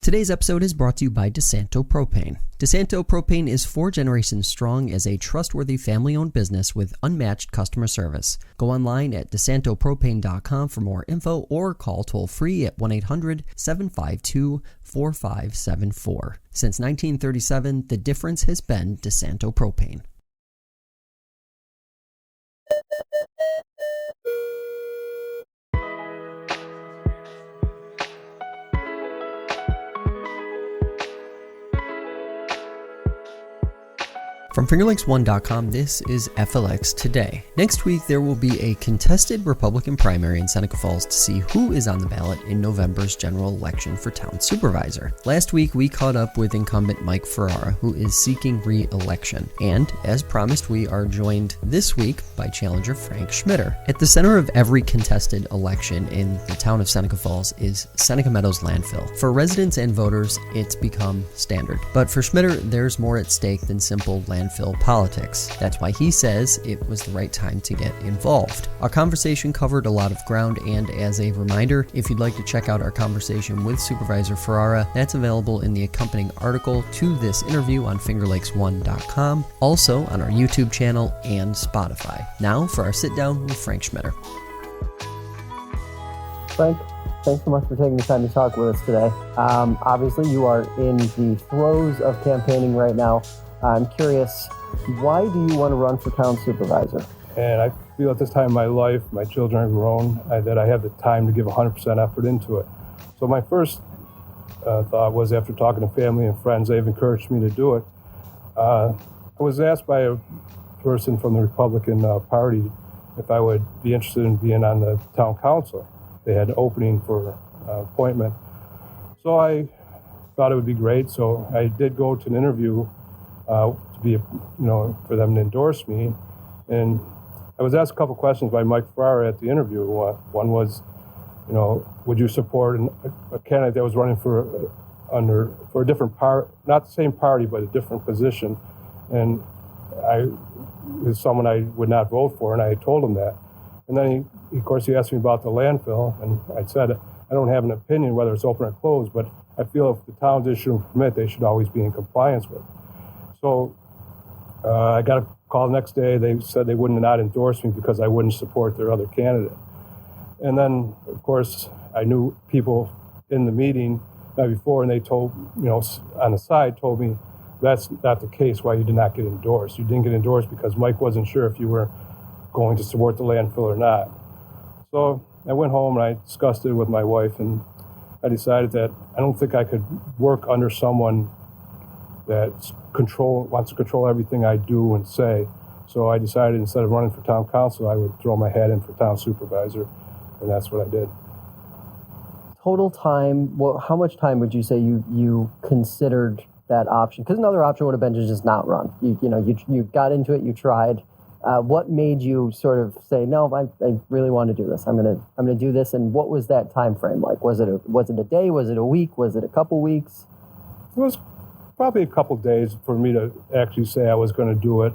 Today's episode is brought to you by DeSanto Propane. DeSanto Propane is 4 generations strong as a trustworthy family-owned business with unmatched customer service. Go online at DeSantoPropane.com for more info or call toll-free at 1-800-752-4574. Since 1937, the difference has been DeSanto Propane. From FingerLakes1.com, this is FLX Today. Next week, there will be a contested Republican primary in Seneca Falls to see who is on the ballot in November's general election for town supervisor. Last week, we caught up with incumbent Mike Ferrara, who is seeking re-election. And, as promised, we are joined this week by challenger Frank Schmitter. At the center of every contested election in the town of Seneca Falls is Seneca Meadows Landfill. For residents and voters, it's become standard. But for Schmitter, there's more at stake than simple landfill politics. That's why he says it was the right time to get involved. Our conversation covered a lot of ground, and as a reminder, if you'd like to check out our conversation with Supervisor Ferrara, that's available in the accompanying article to this interview on FingerLakes1.com, also on our YouTube channel and Spotify. Now for our sit down with Frank Schmitter. Frank, thanks so much for taking the time to talk with us today. Obviously, you are in the throes of campaigning right now. I'm curious, why do you want to run for town supervisor? And I feel at this time in my life, my children are grown, that I have the time to give 100% effort into it. So my first thought was, after talking to family and friends, they've encouraged me to do it. I was asked by a person from the Republican Party if I would be interested in being on the town council. They had an opening for appointment. So I thought it would be great. So I did go to an interview to be, for them to endorse me. And I was asked a couple questions by Mike Ferrara at the interview. One was, would you support a candidate that was running for a different party, not the same party, but a different position? And I was someone I would not vote for, and I told him that. And then he asked me about the landfill, and I said, I don't have an opinion whether it's open or closed, but I feel if the towns issue a permit, they should always be in compliance with. So I got a call the next day. They said they wouldn't not endorse me because I wouldn't support their other candidate. And then, of course, I knew people in the meeting before, and they told, on the side, told me that's not the case, why you did not get endorsed. You didn't get endorsed because Mike wasn't sure if you were going to support the landfill or not. So I went home and I discussed it with my wife, and I decided that I don't think I could work under someone that wants to control everything I do and say. So I decided instead of running for town council, I would throw my hat in for town supervisor, and that's what I did. Total time, how much time would you say you considered that option? Because another option would have been to just not run. You got into it, you tried. What made you sort of say, no, I really want to do this. I'm gonna do this. And what was that time frame like? Was it a day? Was it a week? Was it a couple weeks? It was probably a couple days for me to actually say I was going to do it.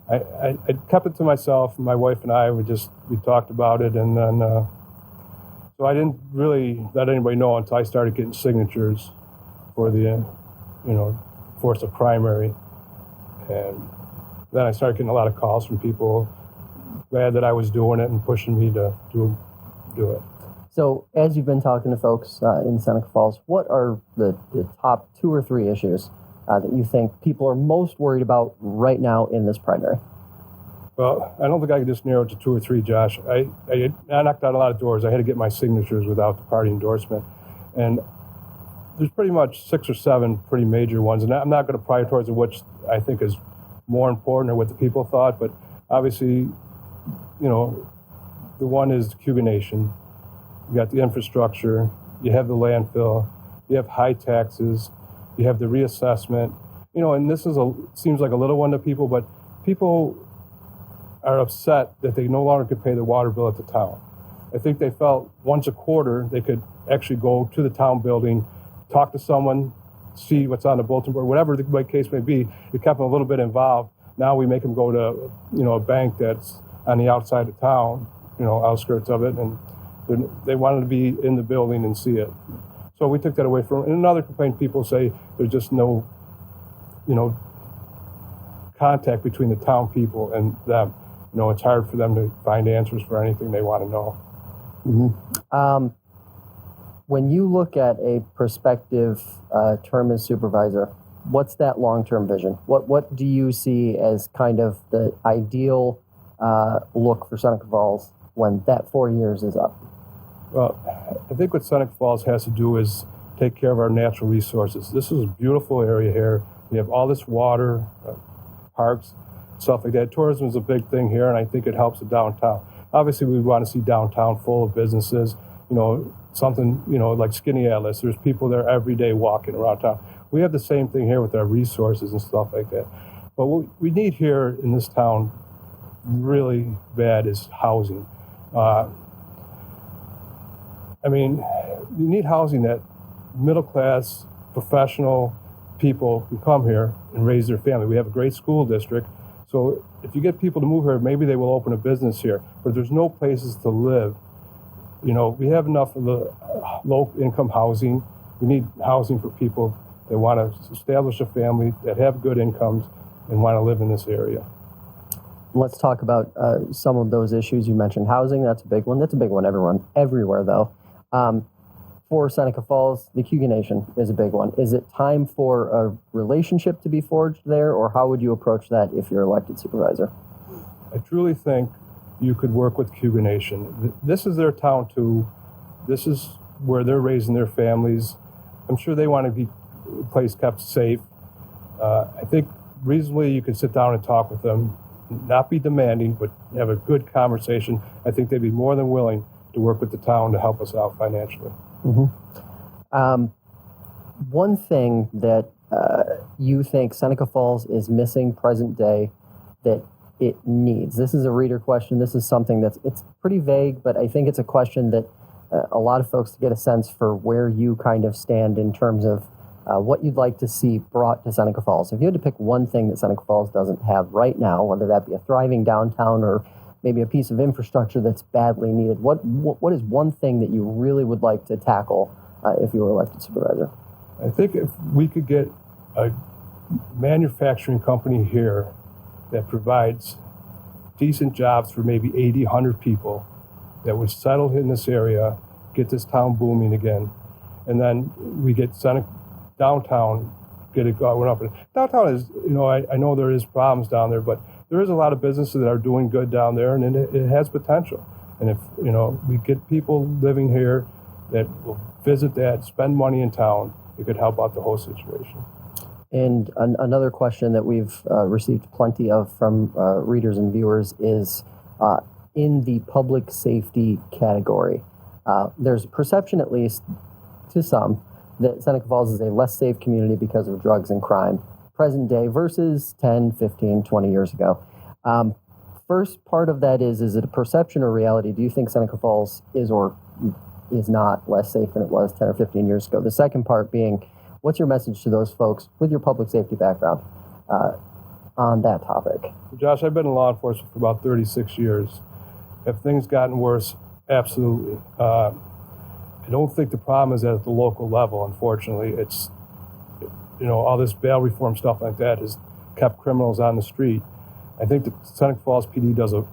I kept it to myself. My wife and I we talked about it, and then so I didn't really let anybody know until I started getting signatures for the for the primary, and then I started getting a lot of calls from people glad that I was doing it and pushing me to do it. So, as you've been talking to folks in Seneca Falls, what are the top 2 or 3 issues that you think people are most worried about right now in this primary? Well, I don't think I could just narrow it to 2 or 3, Josh. I knocked out a lot of doors. I had to get my signatures without the party endorsement. And there's pretty much 6 or 7 pretty major ones. And I'm not going to prioritize which I think is more important or what the people thought. But obviously, the one is the Cayuga Nation. You got the infrastructure, you have the landfill, you have high taxes, you have the reassessment, and this seems like a little one to people, but people are upset that they no longer could pay their water bill at the town. I think they felt once a quarter they could actually go to the town building, talk to someone, see what's on the bulletin board, whatever the case may be. It kept them a little bit involved. Now we make them go to, a bank that's on the outside of town, outskirts of it, and they wanted to be in the building and see it. So we took that away from them. And another complaint, people say there's just no, contact between the town people and them. It's hard for them to find answers for anything they want to know. Mm-hmm. When you look at a prospective term as supervisor, what's that long-term vision? What do you see as kind of the ideal look for Seneca Falls when that 4 years is up? Well, I think what Seneca Falls has to do is take care of our natural resources. This is a beautiful area here. We have all this water, parks, stuff like that. Tourism is a big thing here, and I think it helps the downtown. Obviously, we want to see downtown full of businesses, something, like Skinny Atlas. There's people there every day walking around town. We have the same thing here with our resources and stuff like that. But what we need here in this town really bad is housing. You need housing that middle-class, professional people can come here and raise their family. We have a great school district. So if you get people to move here, maybe they will open a business here. But there's no places to live. We have enough of the low-income housing. We need housing for people that want to establish a family, that have good incomes, and want to live in this area. Let's talk about some of those issues. You mentioned housing. That's a big one. That's a big one everywhere, though. For Seneca Falls, the Cayuga Nation is a big one. Is it time for a relationship to be forged there, or how would you approach that if you're elected supervisor? I truly think you could work with Cayuga Nation. This is their town, too. This is where they're raising their families. I'm sure they want to be a place kept safe. I think reasonably you could sit down and talk with them, not be demanding, but have a good conversation. I think they'd be more than willing to work with the town to help us out financially. Mm-hmm. One thing that you think Seneca Falls is missing present day that it needs. This is a reader question. This is something it's pretty vague, but I think it's a question that a lot of folks get a sense for where you kind of stand in terms of what you'd like to see brought to Seneca Falls. If you had to pick one thing that Seneca Falls doesn't have right now, whether that be a thriving downtown or maybe a piece of infrastructure that's badly needed, what is one thing that you really would like to tackle if you were elected supervisor? I think if we could get a manufacturing company here that provides decent jobs for maybe 80, 100 people that would settle in this area, get this town booming again, and then we get Seneca downtown, get it going up. Downtown is, I know there is problems down there, but there is a lot of businesses that are doing good down there, and it has potential. And if, we get people living here that will visit that, spend money in town, it could help out the whole situation. And another question that we've received plenty of from readers and viewers is in the public safety category. There's a perception, at least to some, that Seneca Falls is a less safe community because of drugs and crime, present day versus 10, 15, 20 years ago. First part of that is it a perception or reality? Do you think Seneca Falls is or is not less safe than it was 10 or 15 years ago? The second part being, what's your message to those folks with your public safety background on that topic? Josh, I've been in law enforcement for about 36 years. Have things gotten worse? Absolutely. I don't think the problem is at the local level, unfortunately. It's, all this bail reform stuff like that has kept criminals on the street. I think the Seneca Falls PD does an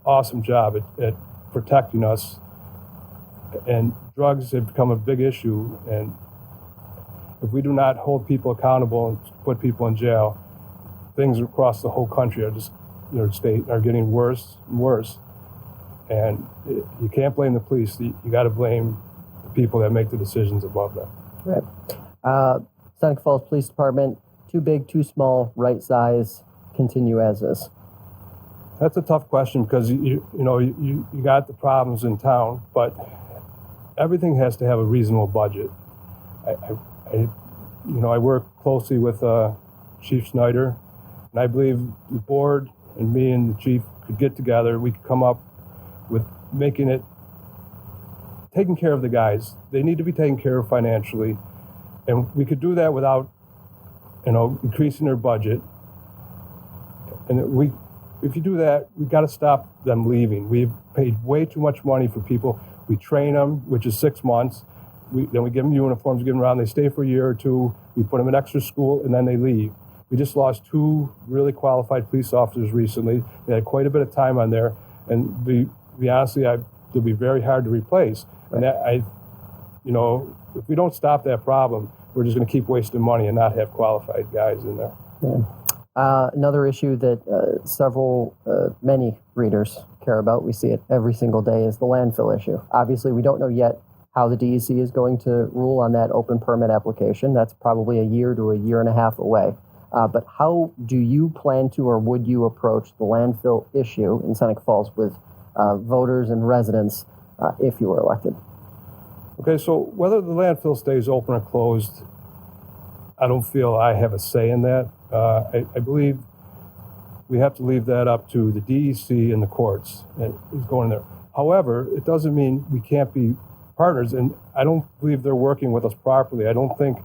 awesome job at protecting us. And drugs have become a big issue. And if we do not hold people accountable and put people in jail, things across the whole country are just, state are getting worse and worse. And you can't blame the police. You got to blame the people that make the decisions above them. Right. Seneca Falls Police Department, too big, too small, right size, continue as is? That's a tough question because you got the problems in town, but everything has to have a reasonable budget. I work closely with Chief Schmitter, and I believe the board and me and the chief could get together. We could come up with taking care of the guys. They need to be taken care of financially, and we could do that without, increasing their budget. And if you do that, we've got to stop them leaving. We've paid way too much money for people. We train them, which is 6 months. Then we give them uniforms, we give them around. They stay for a year or two. We put them in extra school, and then they leave. We just lost 2 really qualified police officers recently. They had quite a bit of time on there, and honestly, they'll be very hard to replace. And if we don't stop that problem, we're just going to keep wasting money and not have qualified guys in there. Yeah. Another issue that many readers care about, we see it every single day, is the landfill issue. Obviously, we don't know yet how the DEC is going to rule on that open permit application. That's probably a year to a year and a half away. But how do you plan to, or would you approach the landfill issue in Seneca Falls with voters and residents if you were elected? Okay, so whether the landfill stays open or closed, I don't feel I have a say in that. I believe we have to leave that up to the DEC and the courts and who's going there. However, it doesn't mean we can't be partners, and I don't believe they're working with us properly. I don't think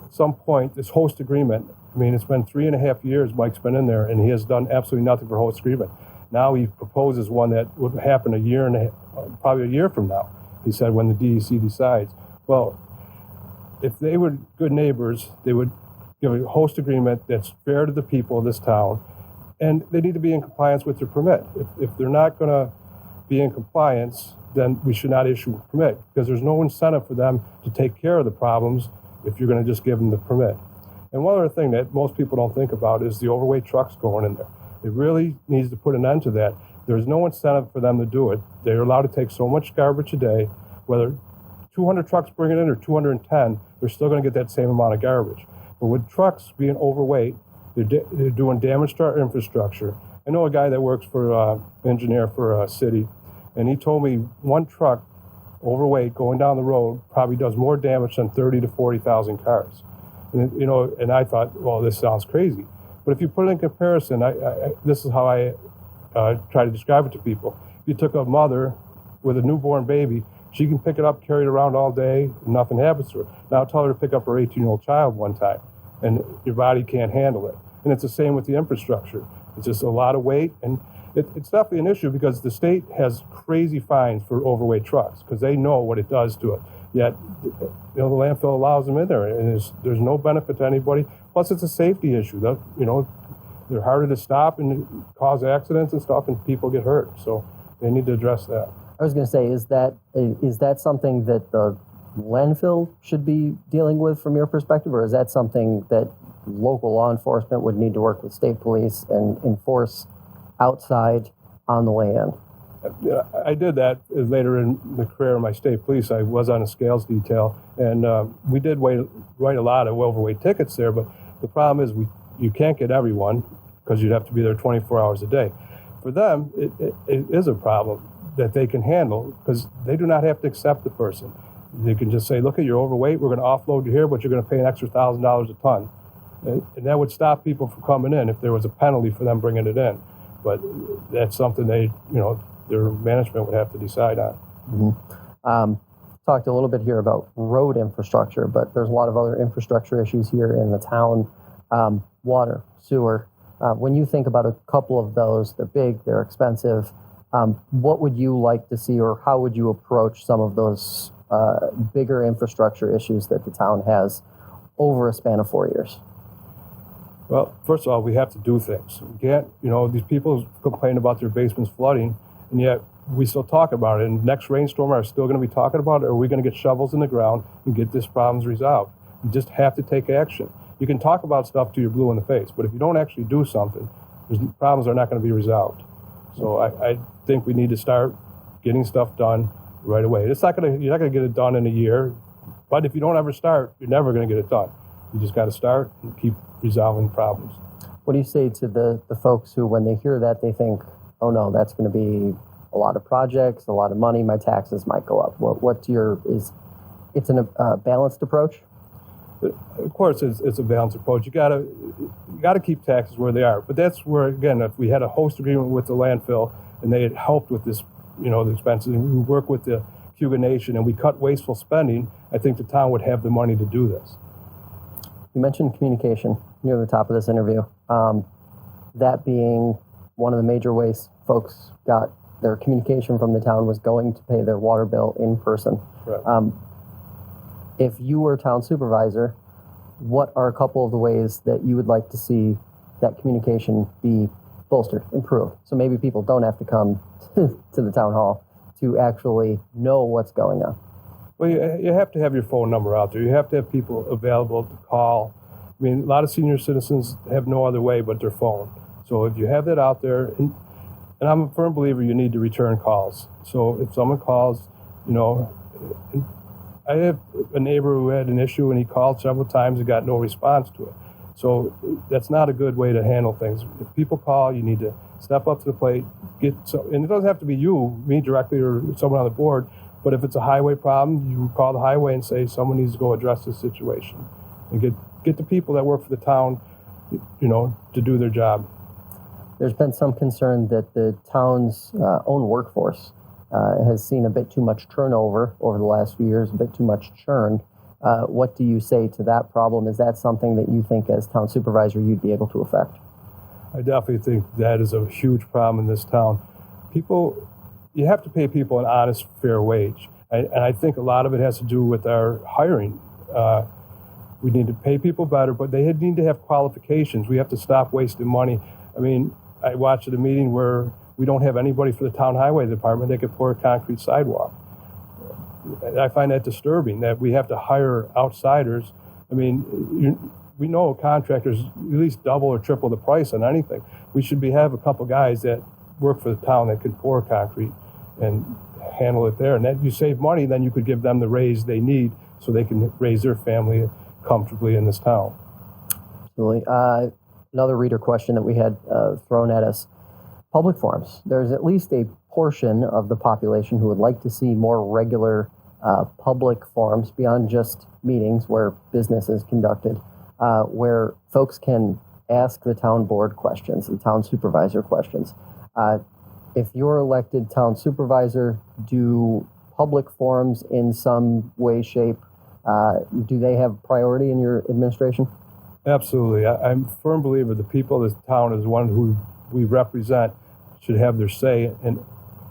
at some point this host agreement, I mean, it's been 3.5 years Mike's been in there, and he has done absolutely nothing for host agreement. Now he proposes one that would happen probably a year from now, he said, when the DEC decides. Well, if they were good neighbors, they would give a host agreement that's fair to the people of this town, and they need to be in compliance with their permit. If they're not going to be in compliance, then we should not issue a permit, because there's no incentive for them to take care of the problems if you're going to just give them the permit. And one other thing that most people don't think about is the overweight trucks going in there. It really needs to put an end to that. There's no incentive for them to do it. They're allowed to take so much garbage a day, whether 200 trucks bring it in or 210, they're still going to get that same amount of garbage. But with trucks being overweight, they're doing damage to our infrastructure. I know a guy that works for an engineer for a city, and he told me one truck overweight going down the road probably does more damage than 30 to 40,000 cars. And I thought, well, this sounds crazy. But if you put it in comparison, this is how I try to describe it to people. If you took a mother with a newborn baby, she can pick it up, carry it around all day, and nothing happens to her. Now tell her to pick up her 18-year-old child one time, and your body can't handle it. And it's the same with the infrastructure. It's just a lot of weight, and it's definitely an issue because the state has crazy fines for overweight trucks because they know what it does to it. Yet, the landfill allows them in there, and there's no benefit to anybody. Plus, it's a safety issue. They're harder to stop and cause accidents and stuff, and people get hurt. So they need to address that. I was going to say, is that something that the landfill should be dealing with from your perspective, or is that something that local law enforcement would need to work with state police and enforce outside on the way in? I did that later in the career of my state police. I was on a scales detail, and we did write a lot of overweight tickets there, but the problem is you can't get everyone because you'd have to be there 24 hours a day. For them, it is a problem that they can handle because they do not have to accept the person. They can just say, look, you're overweight, we're going to offload you here, but you're going to pay an extra $1,000 a ton. And that would stop people from coming in if there was a penalty for them bringing it in. But that's something their management would have to decide on. Mm-hmm. Talked a little bit here about road infrastructure, but there's a lot of other infrastructure issues here in the town. Water, sewer. When you think about a couple of those, they're big, they're expensive. What would you like to see, or how would you approach some of those bigger infrastructure issues that the town has over a span of 4 years? Well, first of all, we have to do things. We can't, these people complain about their basements flooding, and yet we still talk about it. And next rainstorm, are we still going to be talking about it, or are we going to get shovels in the ground and get these problems resolved? You just have to take action. You can talk about stuff till you're blue in the face, but if you don't actually do something, problems are not going to be resolved. So I think we need to start getting stuff done right away. You're not going to get it done in a year, but if you don't ever start, you're never going to get it done. You just got to start and keep resolving problems. What do you say to the folks who, when they hear that, they think, oh no, that's going to be a lot of projects, a lot of money, my taxes might go up? It's a balanced approach? Of course, it's a balanced approach. You got to keep taxes where they are. But that's where, again, if we had a host agreement with the landfill and they had helped with this, the expenses, and we work with the Hugo Nation and we cut wasteful spending, I think the town would have the money to do this. You mentioned communication near the top of this interview. That being one of the major ways folks got their communication from the town was going to pay their water bill in person. Right. if you were town supervisor, what are a couple of the ways that you would like to see that communication be bolstered, improved? So maybe people don't have to come to the town hall to actually know what's going on. Well, you have to have your phone number out there. You have to have people available to call. I mean, a lot of senior citizens have no other way but their phone. So if you have that out there, and I'm a firm believer you need to return calls. So if someone calls, I have a neighbor who had an issue and he called several times and got no response to it. So that's not a good way to handle things. If people call, you need to step up to the plate, and it doesn't have to be you, me directly, or someone on the board, but if it's a highway problem, you call the highway and say someone needs to go address this situation. And get the people that work for the town, to do their job. There's been some concern that the town's own workforce has seen a bit too much turnover over the last few years, a bit too much churn. What do you say to that problem? Is that something that you think as town supervisor you'd be able to affect? I definitely think that is a huge problem in this town. You have to pay people an honest, fair wage. And I think a lot of it has to do with our hiring. We need to pay people better, but they need to have qualifications. We have to stop wasting money. I mean, I watched at a meeting where we don't have anybody for the town highway department that could pour a concrete sidewalk. I find that disturbing, that we have to hire outsiders. I mean, we know contractors at least double or triple the price on anything. We should have a couple guys that work for the town that can pour concrete and handle it there. And that you save money, then you could give them the raise they need so they can raise their family comfortably in this town. Absolutely. Another reader question that we had thrown at us. Public forums. There's at least a portion of the population who would like to see more regular public forums beyond just meetings where business is conducted, where folks can ask the town board questions, the town supervisor questions. If you're elected town supervisor, do public forums in some way, shape, do they have priority in your administration? Absolutely. I'm a firm believer the people of this town is one who we represent should have their say in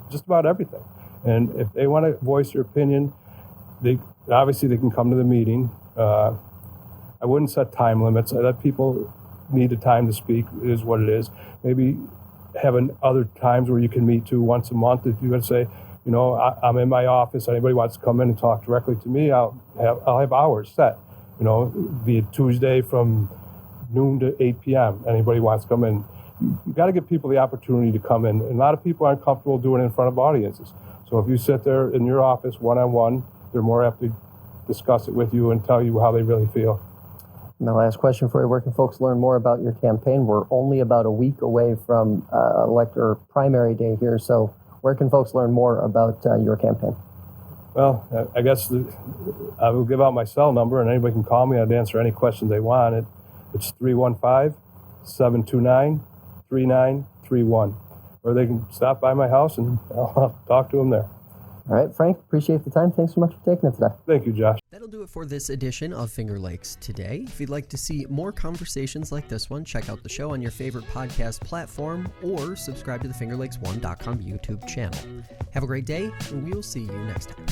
just about everything. And if they want to voice their opinion, they can come to the meeting. I wouldn't set time limits. I let people need the time to speak. It is what it is. Maybe having other times where you can meet once a month. If you're going to say, I'm in my office, anybody wants to come in and talk directly to me, I'll have hours set. Be it Tuesday from noon to 8 p.m. Anybody wants to come in. You've got to give people the opportunity to come in. And a lot of people aren't comfortable doing it in front of audiences. So if you sit there in your office one-on-one, they're more apt to discuss it with you and tell you how they really feel. My last question for you, where can folks learn more about your campaign? We're only about a week away from primary day here, so where can folks learn more about your campaign? Well, I guess I will give out my cell number, and anybody can call me. I'd answer any questions they want. It's 315-729-3931. Or they can stop by my house, and I'll talk to them there. All right, Frank, appreciate the time. Thanks so much for taking it today. Thank you, Josh. That'll do it for this edition of Finger Lakes Today. If you'd like to see more conversations like this one, check out the show on your favorite podcast platform or subscribe to the FingerLakes1.com YouTube channel. Have a great day, and we'll see you next time.